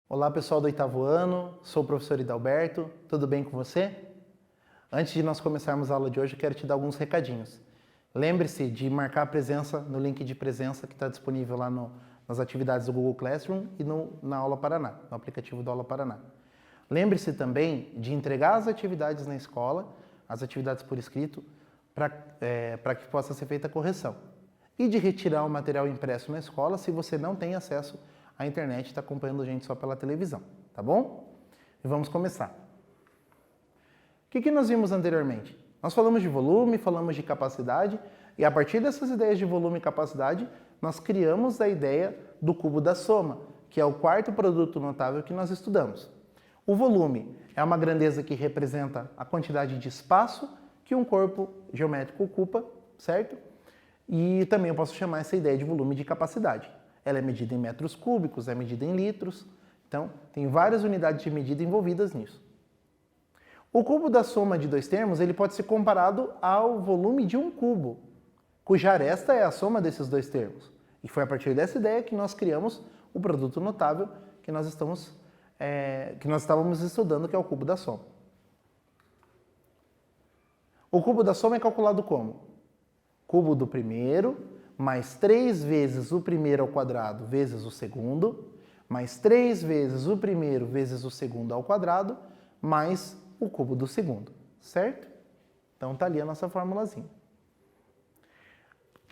Olá pessoal do oitavo ano, sou o professor Hidalberto, tudo bem com você? Antes de nós começarmos a aula de hoje, eu quero te dar alguns recadinhos. Lembre-se de marcar a presença no link de presença que está disponível lá nas atividades do Google Classroom e na Aula Paraná, no aplicativo da Aula Paraná. Lembre-se também de entregar as atividades na escola, as atividades por escrito, para que possa ser feita a correção. E de retirar o material impresso na escola se você não tem acesso à internet e está acompanhando a gente só pela televisão, tá bom? E vamos começar. O que nós vimos anteriormente? Nós falamos de volume, falamos de capacidade, e a partir dessas ideias de volume e capacidade, nós criamos a ideia do cubo da soma, que é o quarto produto notável que nós estudamos. O volume é uma grandeza que representa a quantidade de espaço que um corpo geométrico ocupa, certo? E também eu posso chamar essa ideia de volume de capacidade. Ela é medida em metros cúbicos, é medida em litros, então tem várias unidades de medida envolvidas nisso. O cubo da soma de dois termos ele pode ser comparado ao volume de um cubo, cuja aresta é a soma desses dois termos. E foi a partir dessa ideia que nós criamos o produto notável que nós estávamos estudando, que é o cubo da soma. O cubo da soma é calculado como? Cubo do primeiro, mais 3 vezes o primeiro ao quadrado vezes o segundo, mais 3 vezes o primeiro vezes o segundo ao quadrado, mais o cubo do segundo, certo? Então tá ali a nossa formulazinha.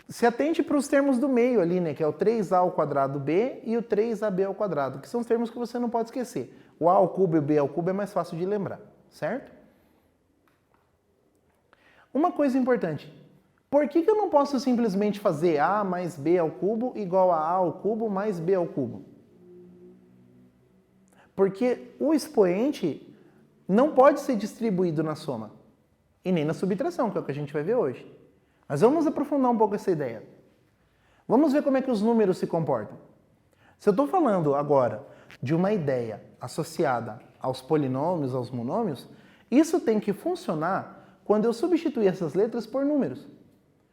Se atente para os termos do meio ali, né, que é o 3a ao quadrado b e o 3ab ao quadrado, que são os termos que você não pode esquecer. O a ao cubo e o b ao cubo é mais fácil de lembrar, certo? Uma coisa importante, por que eu não posso simplesmente fazer a mais b ao cubo igual a ao cubo mais b ao cubo? Porque o expoente não pode ser distribuído na soma e nem na subtração, que é o que a gente vai ver hoje. Mas vamos aprofundar um pouco essa ideia. Vamos ver como é que os números se comportam. Se eu estou falando agora de uma ideia associada aos polinômios, aos monômios, isso tem que funcionar quando eu substituir essas letras por números.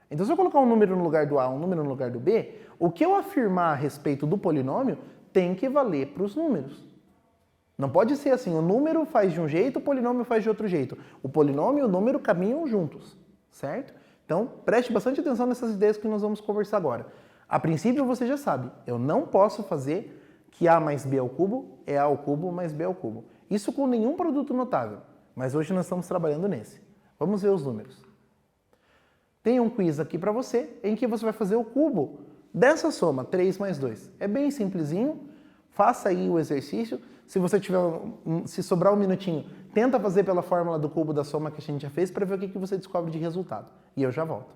Então, se eu colocar um número no lugar do A, um número no lugar do B, o que eu afirmar a respeito do polinômio tem que valer para os números. Não pode ser assim, o número faz de um jeito, o polinômio faz de outro jeito. O polinômio e o número caminham juntos, certo? Então, preste bastante atenção nessas ideias que nós vamos conversar agora. A princípio, você já sabe, eu não posso fazer que A mais B ao cubo é A ao cubo mais B ao cubo. Isso com nenhum produto notável, mas hoje nós estamos trabalhando nesse. Vamos ver os números. Tem um quiz aqui para você, em que você vai fazer o cubo dessa soma, 3 mais 2. É bem simplesinho, faça aí o exercício. Se sobrar um minutinho, tenta fazer pela fórmula do cubo da soma que a gente já fez para ver o que você descobre de resultado. E eu já volto.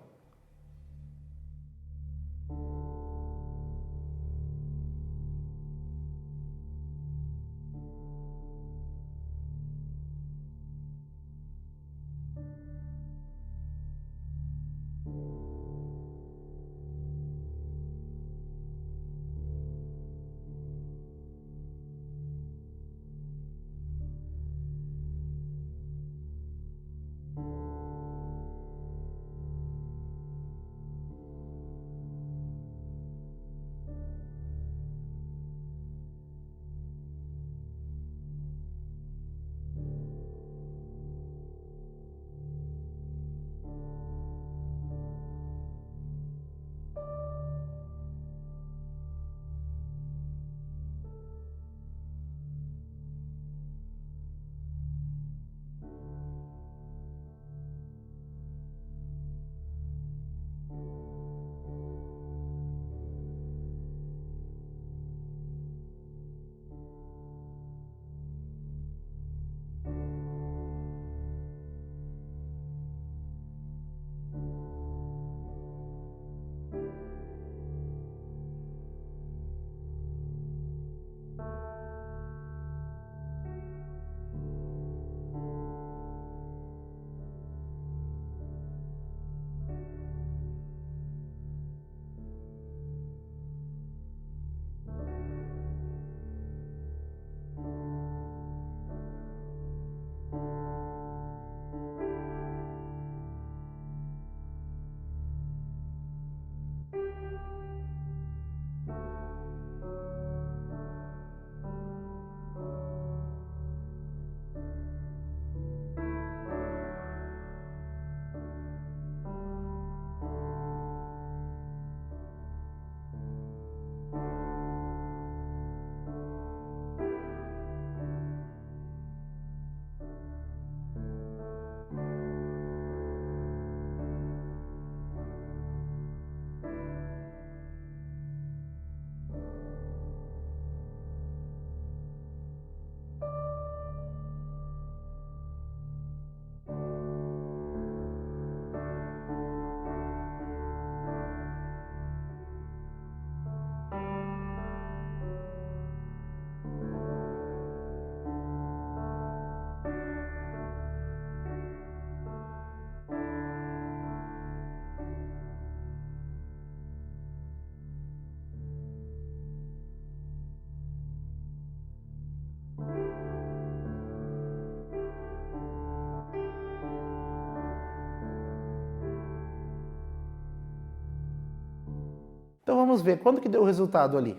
Então vamos ver quanto que deu o resultado ali.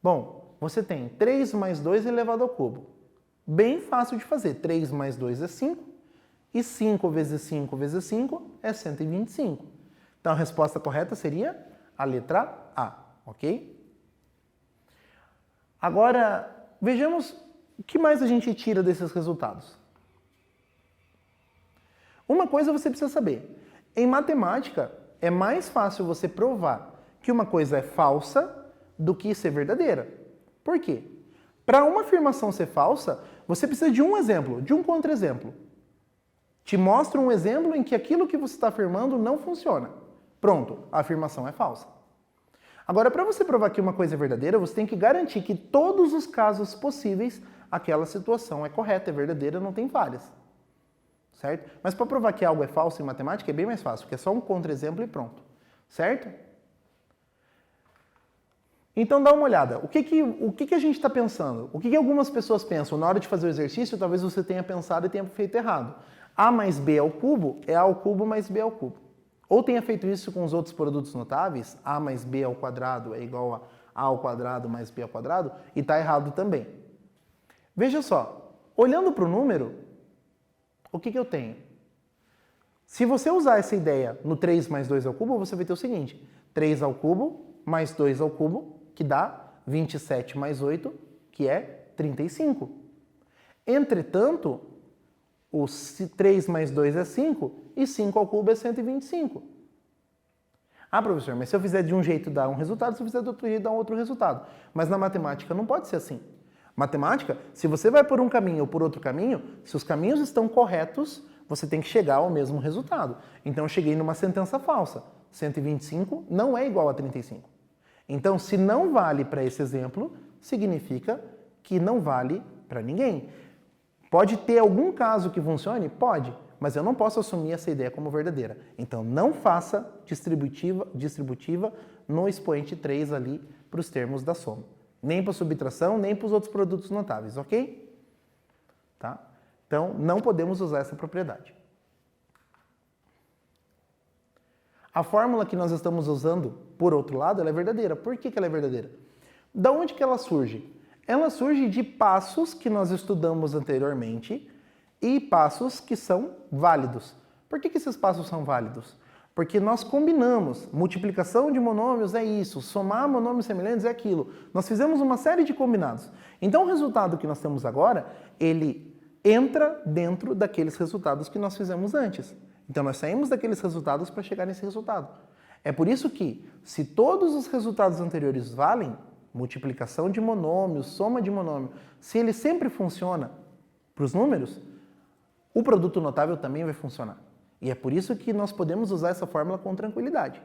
Bom, você tem 3 mais 2 elevado ao cubo. Bem fácil de fazer. 3 mais 2 é 5. E 5 vezes 5 vezes 5 é 125. Então a resposta correta seria a letra A, ok? Agora, vejamos o que mais a gente tira desses resultados. Uma coisa você precisa saber. Em matemática, é mais fácil você provar que uma coisa é falsa do que ser verdadeira. Por quê? Para uma afirmação ser falsa, você precisa de um exemplo, de um contra-exemplo. Te mostra um exemplo em que aquilo que você está afirmando não funciona. Pronto, a afirmação é falsa. Agora, para você provar que uma coisa é verdadeira, você tem que garantir que todos os casos possíveis, aquela situação é correta, é verdadeira, não tem falhas. Certo? Mas para provar que algo é falso em matemática é bem mais fácil, porque é só um contra-exemplo e pronto. Certo? Então dá uma olhada. O que a gente está pensando? O que algumas pessoas pensam? Na hora de fazer o exercício, talvez você tenha pensado e tenha feito errado. A mais B ao cubo é A ao cubo mais B ao cubo. Ou tenha feito isso com os outros produtos notáveis, A mais B ao quadrado é igual a A ao quadrado mais B ao quadrado, e está errado também. Veja só, olhando para o número, o que eu tenho? Se você usar essa ideia no 3 mais 2 ao cubo, você vai ter o seguinte: 3 ao cubo mais 2 ao cubo, que dá 27 mais 8, que é 35. Entretanto, o 3 mais 2 é 5 e 5 ao cubo é 125. Ah, professor, mas se eu fizer de um jeito dá um resultado, se eu fizer do outro jeito dá um outro resultado. Mas na matemática não pode ser assim. Matemática, se você vai por um caminho ou por outro caminho, se os caminhos estão corretos, você tem que chegar ao mesmo resultado. Então eu cheguei numa sentença falsa. 125 não é igual a 35. Então, se não vale para esse exemplo, significa que não vale para ninguém. Pode ter algum caso que funcione? Pode, mas eu não posso assumir essa ideia como verdadeira. Então, não faça distributiva no expoente 3 ali para os termos da soma. Nem para subtração, nem para os outros produtos notáveis, ok? Tá? Então, não podemos usar essa propriedade. A fórmula que nós estamos usando, por outro lado, ela é verdadeira. Por que ela é verdadeira? Da onde que ela surge? Ela surge de passos que nós estudamos anteriormente e passos que são válidos. Por que esses passos são válidos? Porque nós combinamos. Multiplicação de monômios é isso, somar monômios semelhantes é aquilo. Nós fizemos uma série de combinados. Então, o resultado que nós temos agora, ele entra dentro daqueles resultados que nós fizemos antes. Então, nós saímos daqueles resultados para chegar nesse resultado. É por isso que, se todos os resultados anteriores valem, multiplicação de monômios, soma de monômio, se ele sempre funciona para os números, o produto notável também vai funcionar. E é por isso que nós podemos usar essa fórmula com tranquilidade.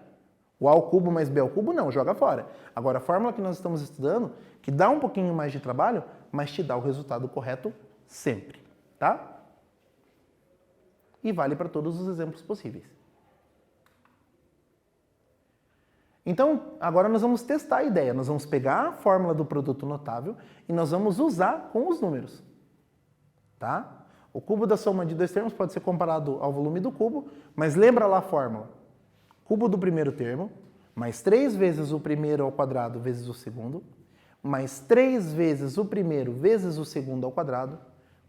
O A ao cubo mais B ao cubo não, joga fora. Agora, a fórmula que nós estamos estudando, que dá um pouquinho mais de trabalho, mas te dá o resultado correto sempre, tá? E vale para todos os exemplos possíveis. Então, agora nós vamos testar a ideia. Nós vamos pegar a fórmula do produto notável e nós vamos usar com os números. Tá? O cubo da soma de dois termos pode ser comparado ao volume do cubo, mas lembra lá a fórmula. Cubo do primeiro termo, mais 3 vezes o primeiro ao quadrado vezes o segundo, mais 3 vezes o primeiro vezes o segundo ao quadrado,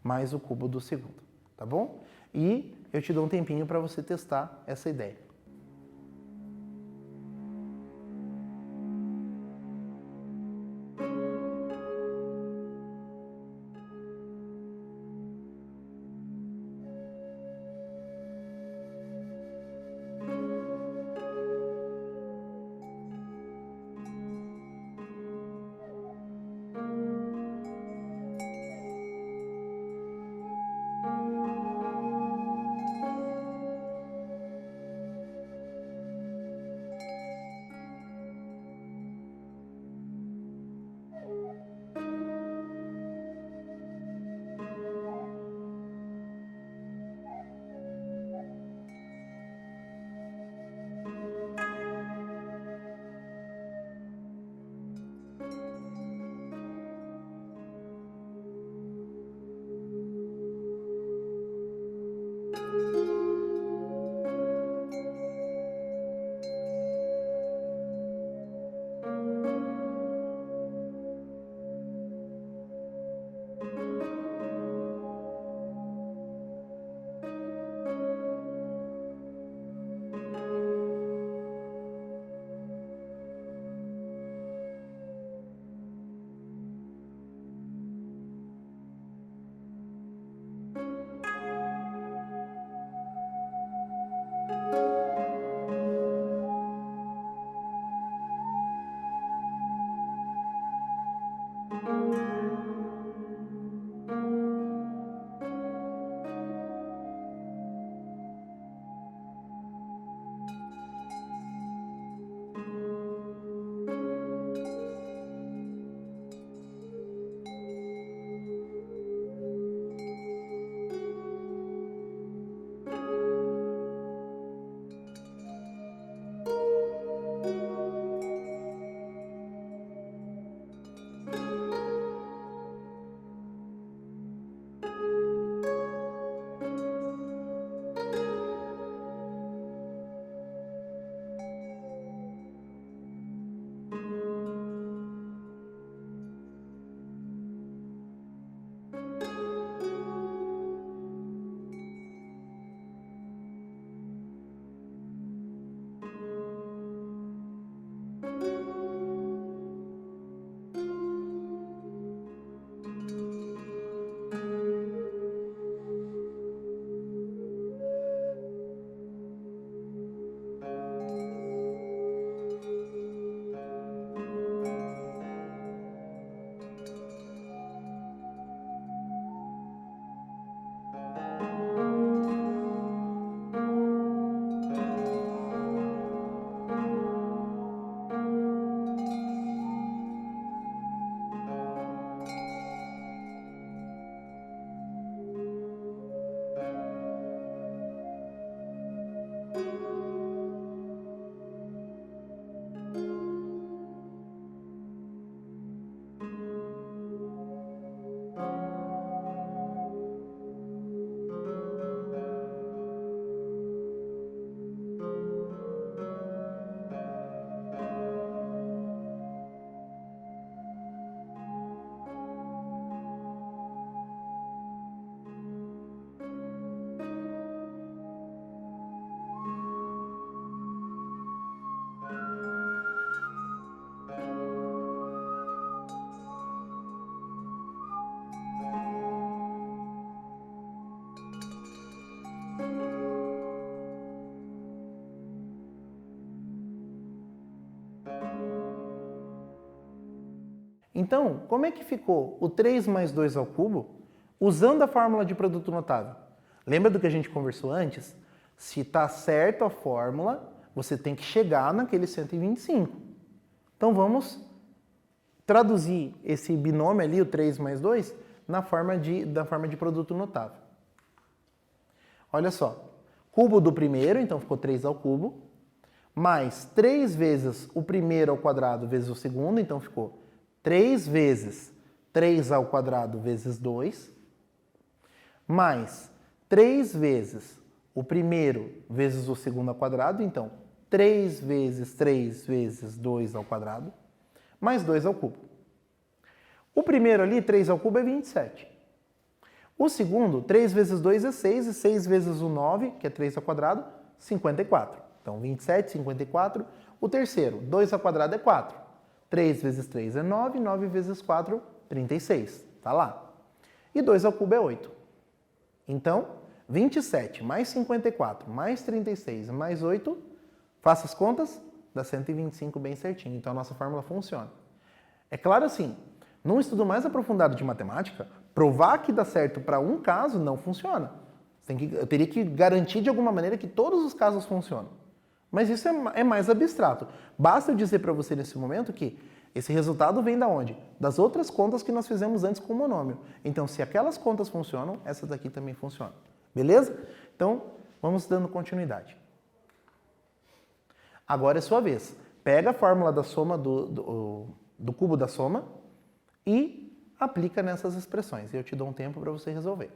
mais o cubo do segundo. Tá bom? E eu te dou um tempinho para você testar essa ideia. Então, como é que ficou o 3 mais 2 ao cubo usando a fórmula de produto notável? Lembra do que a gente conversou antes? Se está certo a fórmula, você tem que chegar naquele 125. Então vamos traduzir esse binômio ali, o 3 mais 2, da forma de produto notável. Olha só, cubo do primeiro, então ficou 3 ao cubo, mais 3 vezes o primeiro ao quadrado vezes o segundo, então ficou 3 vezes 3 ao quadrado vezes 2, mais 3 vezes o primeiro vezes o segundo ao quadrado, então 3 vezes 3 vezes 2 ao quadrado, mais 2 ao cubo. O primeiro ali, 3 ao cubo, é 27. O segundo, 3 vezes 2 é 6, e 6 vezes o 9, que é 3 ao quadrado, 54. Então, 27, 54. O terceiro, 2 ao quadrado é 4. 3 vezes 3 é 9, 9 vezes 4, 36. Tá lá. E 2 ao cubo é 8. Então, 27 mais 54 mais 36 mais 8, faça as contas, dá 125 bem certinho. Então, a nossa fórmula funciona. É claro assim, num estudo mais aprofundado de matemática, provar que dá certo para um caso não funciona. Eu teria que garantir de alguma maneira que todos os casos funcionam. Mas isso é mais abstrato. Basta eu dizer para você nesse momento que esse resultado vem da onde? Das outras contas que nós fizemos antes com o monômio. Então, se aquelas contas funcionam, essa daqui também funciona. Beleza? Então, vamos dando continuidade. Agora é sua vez. Pega a fórmula da soma do cubo da soma e aplica nessas expressões. Eu te dou um tempo para você resolver.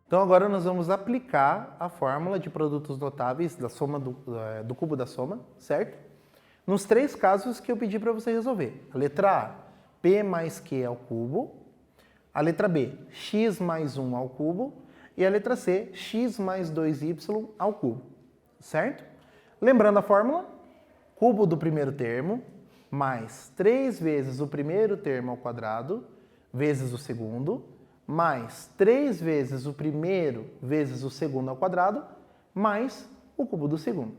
Então agora nós vamos aplicar a fórmula de produtos notáveis da soma do cubo da soma, certo? Nos 3 casos que eu pedi para você resolver. A letra A, P mais Q ao cubo. A letra B, X mais 1 ao cubo. E a letra C, X mais 2Y ao cubo, certo? Lembrando a fórmula, cubo do primeiro termo mais 3 vezes o primeiro termo ao quadrado vezes o segundo, mais 3 vezes o primeiro vezes o segundo ao quadrado, mais o cubo do segundo.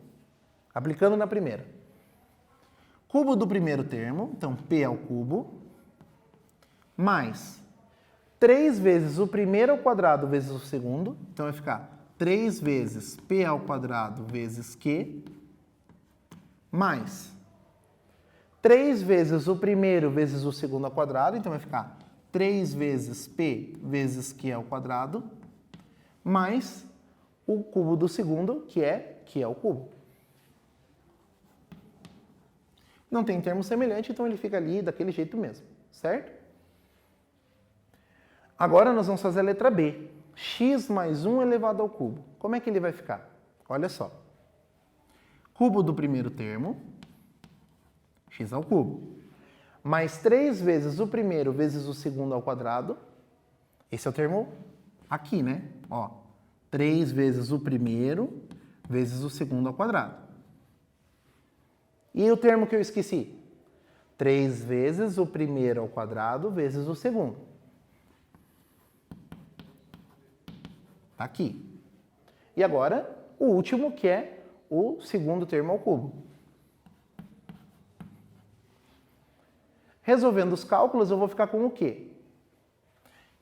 Aplicando na primeira. Cubo do primeiro termo, então P ao cubo, mais 3 vezes o primeiro ao quadrado vezes o segundo, então vai ficar 3 vezes P ao quadrado vezes Q, mais 3 vezes o primeiro vezes o segundo ao quadrado, então vai ficar 3 vezes P vezes Q ao quadrado, mais o cubo do segundo, que é Q ao cubo. Não tem termo semelhante, então ele fica ali daquele jeito mesmo, certo? Agora nós vamos fazer a letra B. X mais 1 elevado ao cubo. Como é que ele vai ficar? Olha só. Cubo do primeiro termo, x ao cubo, mais 3 vezes o primeiro vezes o segundo ao quadrado. Esse é o termo aqui, né? Ó, 3 vezes o primeiro vezes o segundo ao quadrado. E o termo que eu esqueci? 3 vezes o primeiro ao quadrado vezes o segundo. Tá aqui. E agora, o último, que é o segundo termo ao cubo. Resolvendo os cálculos, eu vou ficar com o quê?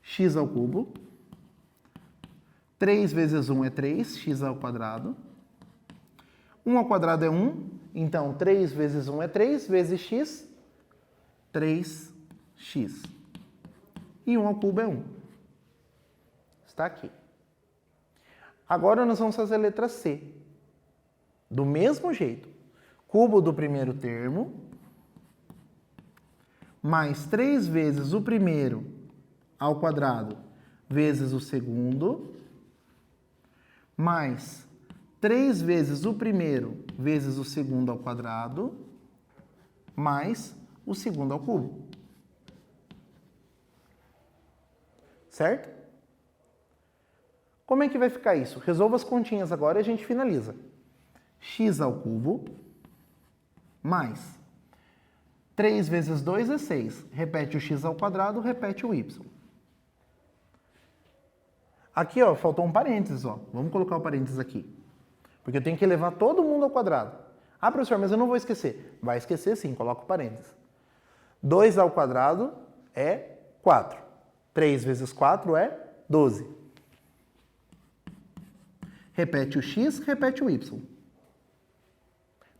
X ao cubo. 3 vezes 1 é 3, x ao quadrado. 1 ao quadrado é 1, então 3 vezes 1 é 3, vezes x, 3x. E 1 ao cubo é 1. Está aqui. Agora nós vamos fazer a letra C. Do mesmo jeito. Cubo do primeiro termo, mais 3 vezes o primeiro ao quadrado, vezes o segundo, mais 3 vezes o primeiro vezes o segundo ao quadrado, mais o segundo ao cubo. Certo? Como é que vai ficar isso? Resolva as continhas agora e a gente finaliza. X ao cubo, mais 3 vezes 2 é 6. Repete o x ao quadrado, repete o y. Aqui, ó, faltou um parênteses, ó. Vamos colocar o parênteses aqui. Porque eu tenho que levar todo mundo ao quadrado. Ah, professor, mas eu não vou esquecer. Vai esquecer sim, coloca o parênteses. 2 ao quadrado é 4. 3 vezes 4 é 12. Repete o x, repete o y.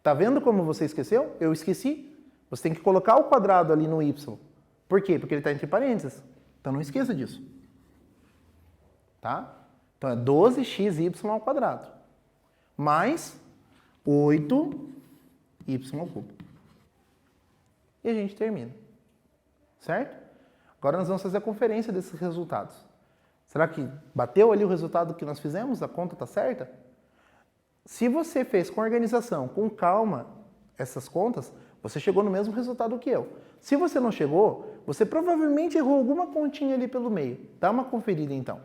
Tá vendo como você esqueceu? Eu esqueci. Você tem que colocar o quadrado ali no y. Por quê? Porque ele está entre parênteses. Então não esqueça disso. Tá? Então é 12xy ao quadrado. Mais 8y ao cubo. E a gente termina. Certo? Agora nós vamos fazer a conferência desses resultados. Será que bateu ali o resultado que nós fizemos? A conta está certa? Se você fez com organização, com calma, essas contas, você chegou no mesmo resultado que eu. Se você não chegou, você provavelmente errou alguma continha ali pelo meio. Dá uma conferida então.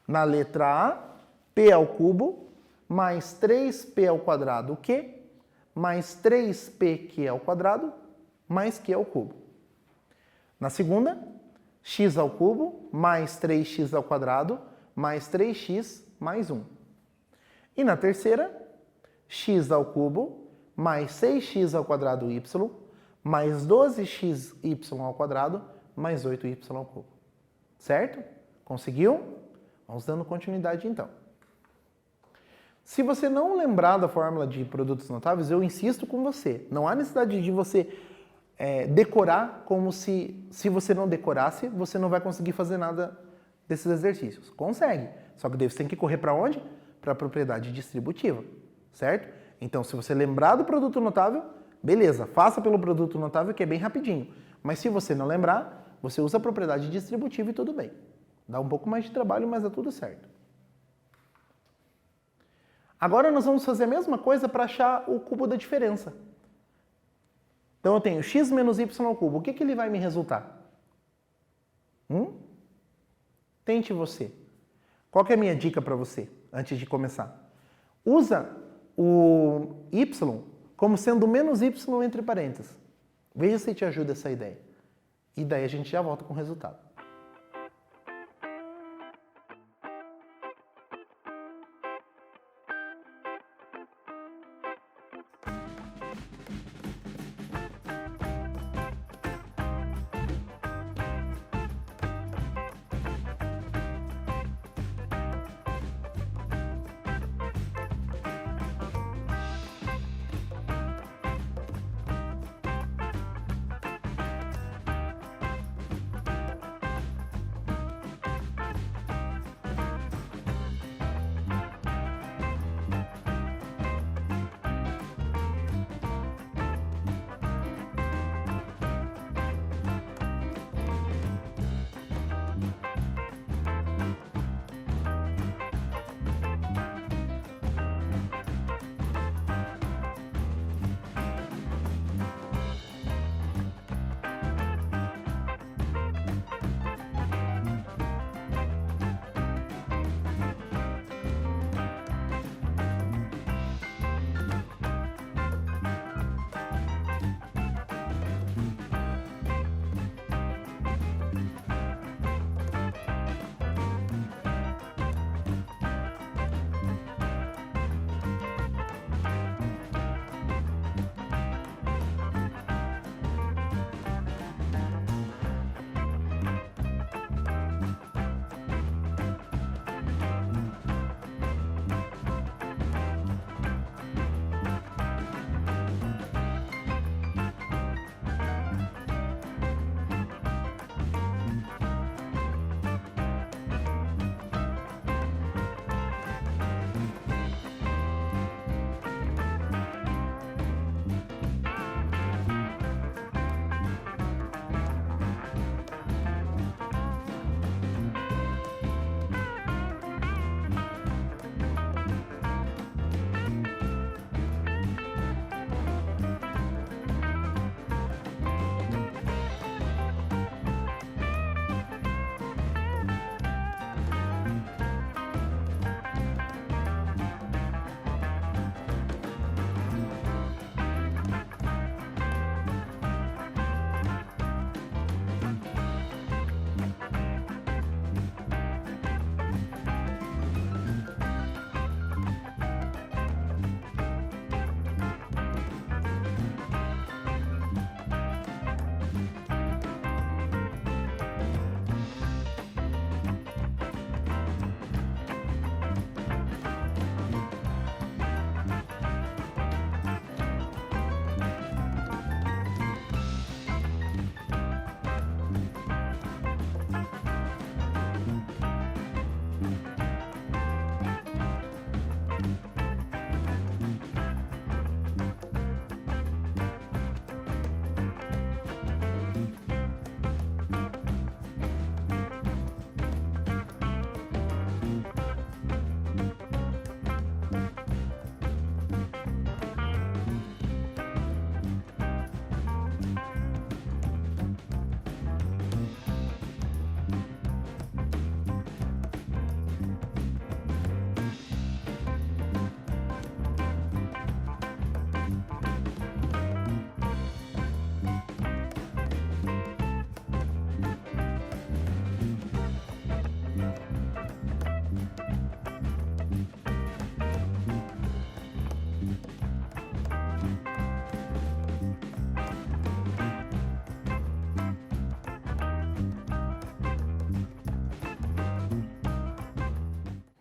Na letra A, P ao cubo, mais 3P ao quadrado, Q, mais 3PQ ao quadrado, mais Q ao cubo. Na segunda, x ao cubo, mais 3x ao quadrado, mais 3x, mais 1. E na terceira, x ao cubo, mais 6x ao quadrado y, mais 12xy ao quadrado, mais 8y ao cubo. Certo? Conseguiu? Vamos dando continuidade então. Se você não lembrar da fórmula de produtos notáveis, eu insisto com você. Não há necessidade de você decorar como se você não decorasse, você não vai conseguir fazer nada desses exercícios. Consegue. Só que daí você tem que correr para onde? Para a propriedade distributiva. Certo? Então, se você lembrar do produto notável, beleza, faça pelo produto notável que é bem rapidinho. Mas se você não lembrar, você usa a propriedade distributiva e tudo bem. Dá um pouco mais de trabalho, mas dá tudo certo. Agora nós vamos fazer a mesma coisa para achar o cubo da diferença. Então eu tenho x menos y ao cubo. O que ele vai me resultar? Tente você. Qual que é a minha dica para você, antes de começar? Usa o y como sendo menos y entre parênteses. Veja se te ajuda essa ideia. E daí a gente já volta com o resultado.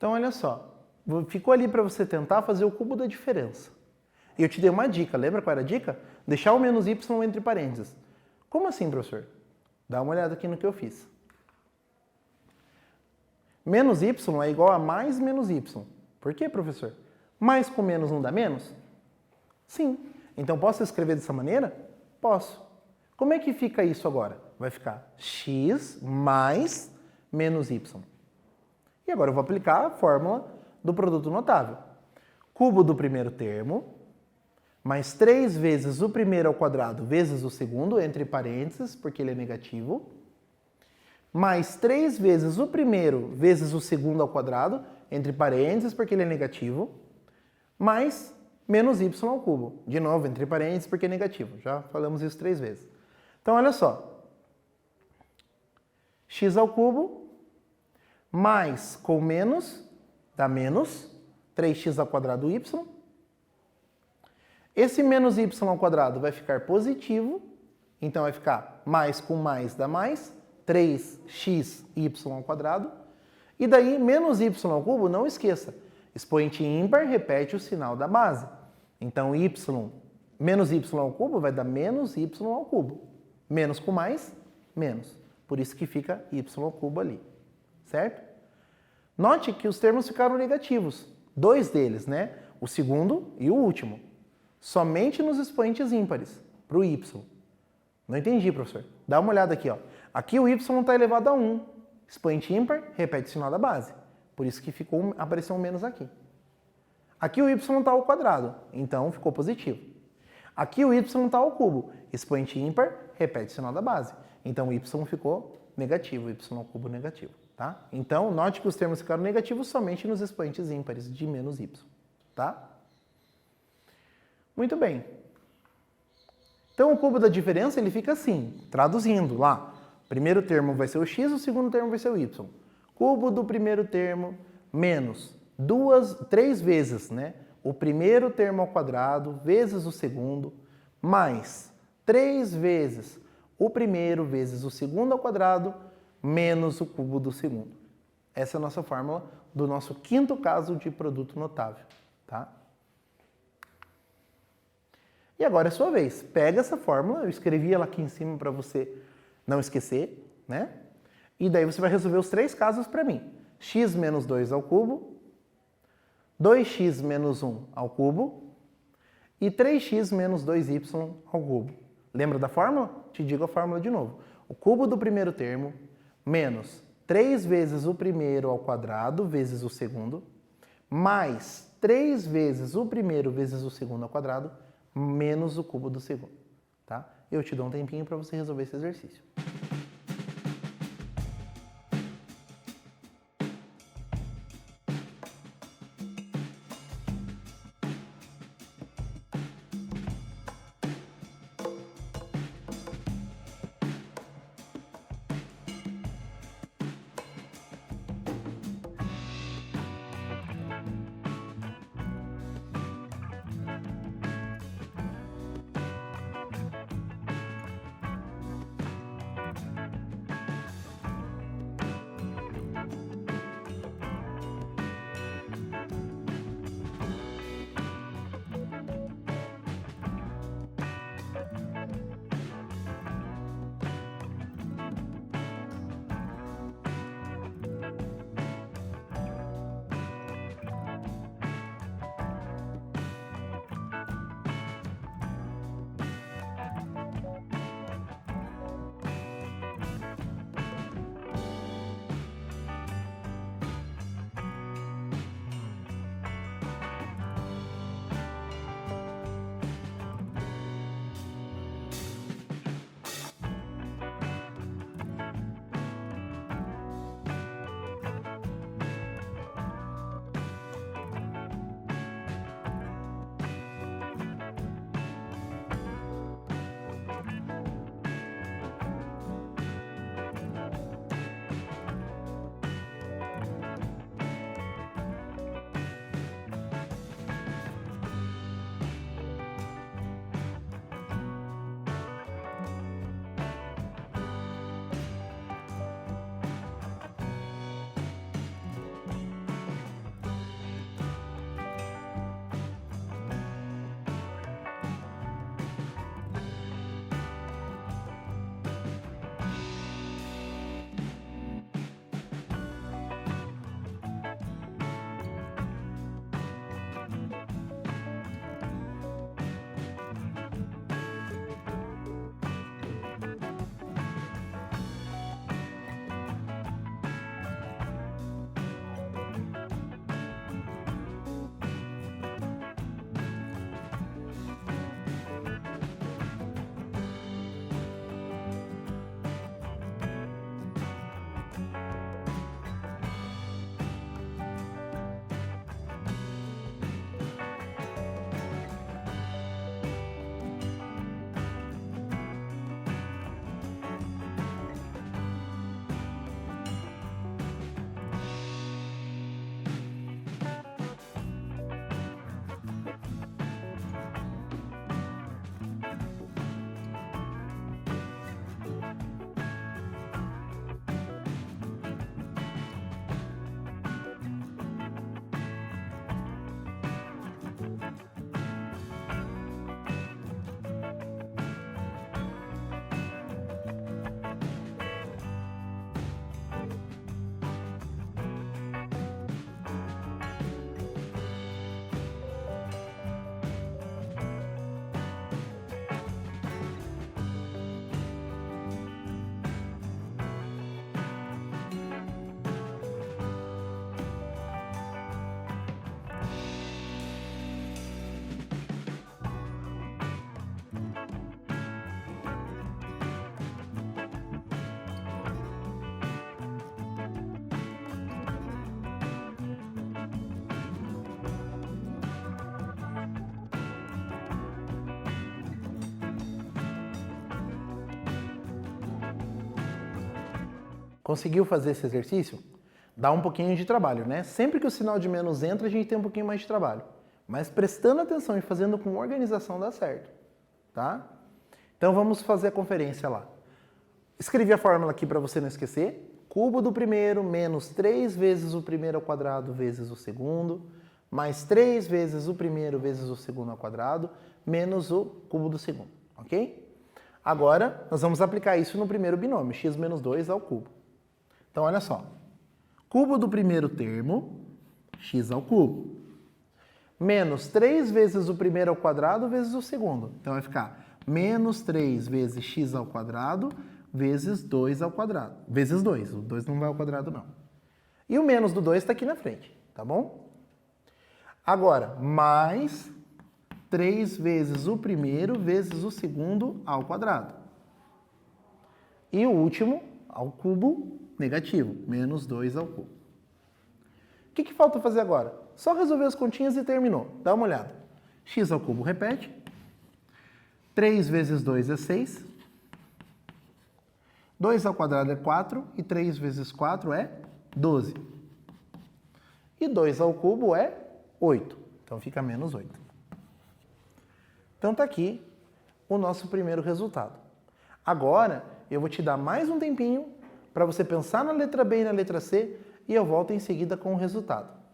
Então, olha só, ficou ali para você tentar fazer o cubo da diferença. E eu te dei uma dica, lembra qual era a dica? Deixar o menos y entre parênteses. Como assim, professor? Dá uma olhada aqui no que eu fiz. Menos y é igual a mais menos y. Por quê, professor? Mais com menos não dá menos? Sim. Então, posso escrever dessa maneira? Posso. Como é que fica isso agora? Vai ficar x mais menos y. E agora eu vou aplicar a fórmula do produto notável. cubo do primeiro termo, mais 3 vezes o primeiro ao quadrado vezes o segundo, entre parênteses, porque ele é negativo, mais 3 vezes o primeiro vezes o segundo ao quadrado, entre parênteses, porque ele é negativo, mais menos y ao cubo. De novo, entre parênteses, porque é negativo. Já falamos isso 3 vezes. Então, olha só. X ao cubo, mais com menos, dá menos, 3x ao quadrado y. Esse menos y ao quadrado vai ficar positivo, então vai ficar mais com mais dá mais, 3xy ao quadrado. E daí, menos y ao cubo, não esqueça, expoente ímpar repete o sinal da base. Então, menos y ao cubo vai dar menos y ao cubo. Menos com mais, menos. Por isso que fica y ao cubo ali, certo? Note que os termos ficaram negativos. 2 deles, né? O segundo e o último. Somente nos expoentes ímpares, para o y. Não entendi, professor. Dá uma olhada aqui, ó. Aqui o y está elevado a 1. Expoente ímpar, repete o sinal da base. Por isso que apareceu um menos aqui. Aqui o y está ao quadrado, então ficou positivo. Aqui o y está ao cubo. Expoente ímpar, repete o sinal da base. Então o y ficou negativo, y ao cubo negativo. Tá? Então, note que os termos ficaram negativos somente nos expoentes ímpares de menos y. Tá? Muito bem. Então, o cubo da diferença ele fica assim, traduzindo lá. Primeiro termo vai ser o x, o segundo termo vai ser o y. Cubo do primeiro termo menos 3 vezes, né? O primeiro termo ao quadrado vezes o segundo, mais 3 vezes o primeiro vezes o segundo ao quadrado, menos o cubo do segundo. Essa é a nossa fórmula do nosso quinto caso de produto notável, tá? E agora é sua vez. Pega essa fórmula, eu escrevi ela aqui em cima para você não esquecer, né? E daí você vai resolver os 3 casos para mim. X menos 2 ao cubo, 2x menos 1 ao cubo e 3x menos 2y ao cubo. Lembra da fórmula? Te digo a fórmula de novo. O cubo do primeiro termo menos 3 vezes o primeiro ao quadrado vezes o segundo, mais 3 vezes o primeiro vezes o segundo ao quadrado, menos o cubo do segundo. Tá? Eu te dou um tempinho para você resolver esse exercício. Conseguiu fazer esse exercício? Dá um pouquinho de trabalho, né? Sempre que o sinal de menos entra, a gente tem um pouquinho mais de trabalho. Mas prestando atenção e fazendo com organização dá certo, tá? Então vamos fazer a conferência lá. Escrevi a fórmula aqui para você não esquecer. Cubo do primeiro menos 3 vezes o primeiro ao quadrado vezes o segundo, mais 3 vezes o primeiro vezes o segundo ao quadrado, menos o cubo do segundo, ok? Agora, nós vamos aplicar isso no primeiro binômio, x menos 2 ao cubo. Então, olha só. Cubo do primeiro termo, x ao cubo, menos 3 vezes o primeiro ao quadrado vezes o segundo. Então, vai ficar menos 3 vezes x ao quadrado vezes 2 ao quadrado. Vezes 2. O 2 não vai ao quadrado, não. E o menos do 2 está aqui na frente, tá bom? Agora, mais 3 vezes o primeiro vezes o segundo ao quadrado. E o último, ao cubo, negativo, menos 2 ao cubo. O que falta fazer agora? Só resolver as continhas e terminou. Dá uma olhada. X ao cubo repete. 3 vezes 2 é 6. 2 ao quadrado é 4 e 3 vezes 4 é 12. E 2 ao cubo é 8. Então fica menos 8. Então está aqui o nosso primeiro resultado. Agora eu vou te dar mais um tempinho para você pensar na letra B e na letra C e eu volto em seguida com o resultado.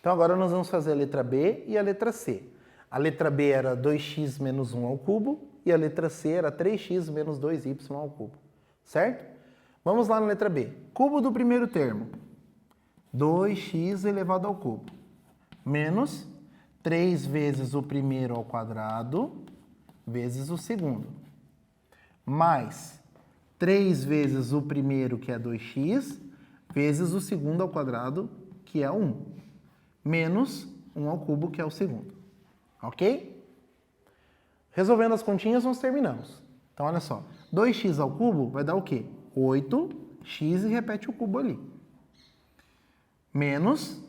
Então agora nós vamos fazer a letra B e a letra C. A letra B era 2x menos 1 ao cubo e a letra C era 3x menos 2y ao cubo. Certo? Vamos lá na letra B. Cubo do primeiro termo. 2x elevado ao cubo. Menos 3 vezes o primeiro ao quadrado vezes o segundo. Mais 3 vezes o primeiro, que é 2x, vezes o segundo ao quadrado, que é 1. Menos 1 ao cubo, que é o segundo. Ok? Resolvendo as continhas, nós terminamos. Então, olha só. 2x ao cubo vai dar o quê? 8x e repete o cubo ali. Menos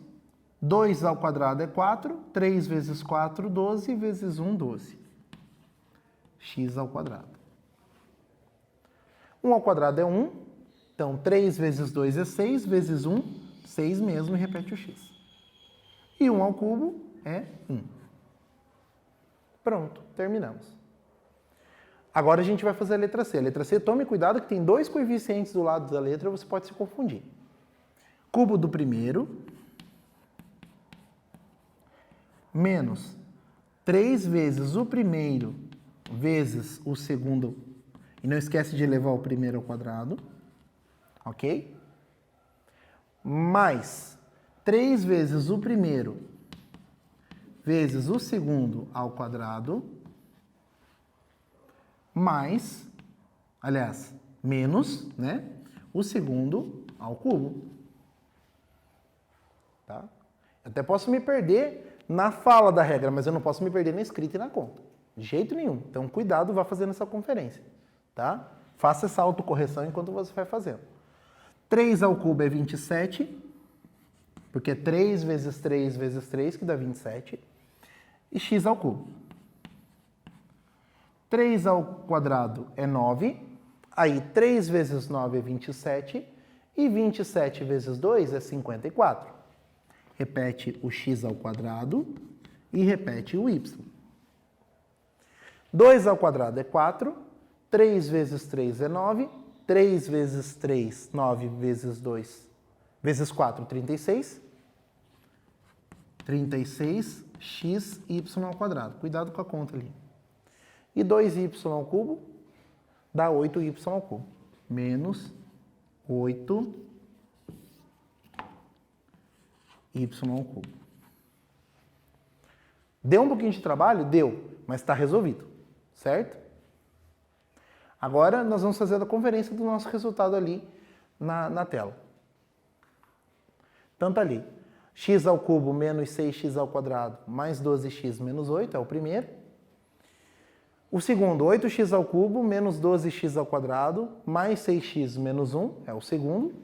2 ao quadrado é 4. 3 vezes 4, 12. Vezes 1, 12. X ao quadrado. 1 ao quadrado é 1. Então, 3 vezes 2 é 6. Vezes 1, 6 mesmo e repete o x. E 1 ao cubo é 1. Pronto, terminamos. Agora a gente vai fazer a letra C. A letra C, tome cuidado que tem 2 coeficientes do lado da letra, você pode se confundir. Cubo do primeiro menos 3 vezes o primeiro vezes o segundo. E não esquece de elevar o primeiro ao quadrado. Ok? Mais 3 vezes o primeiro vezes o segundo ao quadrado, mais, aliás, menos, né, o segundo ao cubo. Tá? Eu até posso me perder na fala da regra, mas eu não posso me perder na escrita e na conta. De jeito nenhum. Então, cuidado, vá fazendo essa conferência. Tá? Faça essa autocorreção enquanto você vai fazendo. 3 ao cubo é 27, porque é 3 vezes 3 vezes 3, que dá 27. E x ao cubo. 3 ao quadrado é 9. Aí 3 vezes 9 é 27. E 27 vezes 2 é 54. Repete o x ao quadrado e repete o y. 2 ao quadrado é 4. 3 vezes 3 é 9. 3 vezes 3, 9 vezes 2, vezes 4, 36. 36 x, y ao quadrado. Cuidado com a conta ali. E 2y ao cubo dá 8y ao cubo. Menos 8y ao cubo. Deu um pouquinho de trabalho? Deu, mas está resolvido. Certo? Agora nós vamos fazer a conferência do nosso resultado ali na tela. Então tá ali. X ao cubo menos 6x ao quadrado mais 12x menos 8 é o primeiro. O segundo, 8x ao cubo menos 12x ao quadrado mais 6x menos 1 é o segundo.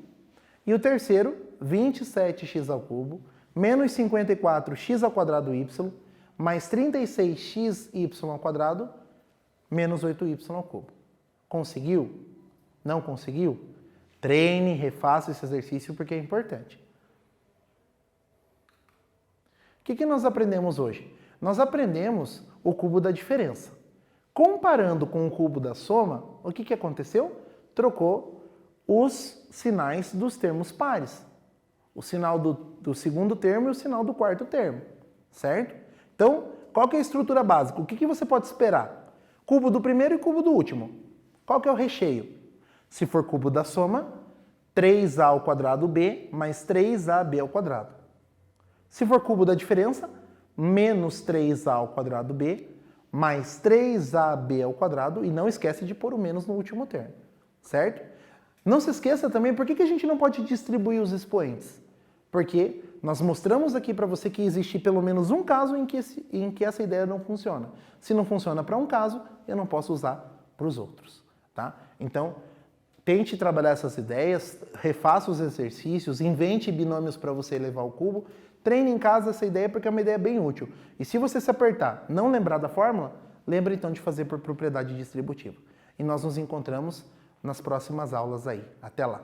E o terceiro, 27x ao cubo menos 54x ao quadrado y mais 36xy ao quadrado menos 8y ao cubo. Conseguiu? Não conseguiu? Treine, refaça esse exercício porque é importante. O que nós aprendemos hoje? Nós aprendemos o cubo da diferença. Comparando com o cubo da soma, o que aconteceu? Trocou os sinais dos termos pares. O sinal do segundo termo e o sinal do quarto termo. Certo? Então, qual que é a estrutura básica? O que você pode esperar? Cubo do primeiro e cubo do último. Qual que é o recheio? Se for cubo da soma, 3a ao quadrado b mais 3ab ao quadrado. Se for cubo da diferença, menos 3a ao quadrado b mais 3ab ao quadrado, e não esquece de pôr o menos no último termo, certo? Não se esqueça também, por que a gente não pode distribuir os expoentes? Porque nós mostramos aqui para você que existe pelo menos um caso em que essa ideia não funciona. Se não funciona para um caso, eu não posso usar para os outros, tá? Então, tente trabalhar essas ideias, refaça os exercícios, invente binômios para você elevar o cubo, treine em casa essa ideia porque é uma ideia bem útil. E se você se apertar, não lembrar da fórmula, lembra então de fazer por propriedade distributiva. E nós nos encontramos nas próximas aulas aí. Até lá!